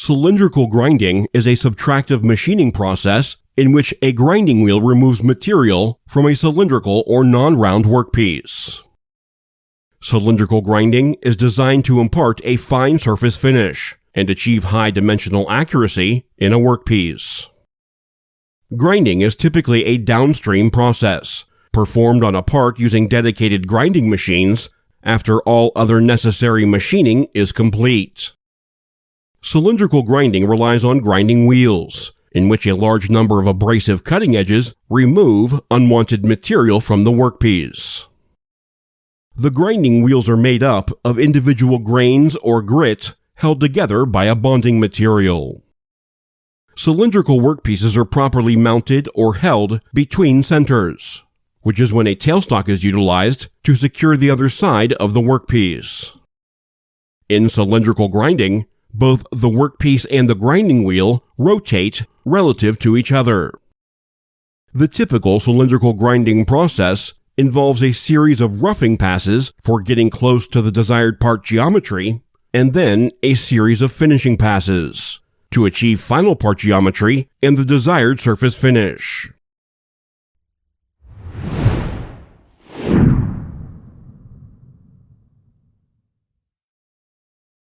Cylindrical grinding is a subtractive machining process in which a grinding wheel removes material from a cylindrical or non-round workpiece. Cylindrical grinding is designed to impart a fine surface finish and achieve high dimensional accuracy in a workpiece. Grinding is typically a downstream process, performed on a part using dedicated grinding machines after all other necessary machining is complete. Cylindrical grinding relies on grinding wheels, in which a large number of abrasive cutting edges remove unwanted material from the workpiece. The grinding wheels are made up of individual grains or grit held together by a bonding material. Cylindrical workpieces are properly mounted or held between centers, which is when a tailstock is utilized to secure the other side of the workpiece. In cylindrical grinding, both the workpiece and the grinding wheel rotate relative to each other. The typical cylindrical grinding process involves a series of roughing passes for getting close to the desired part geometry, and then a series of finishing passes to achieve final part geometry and the desired surface finish.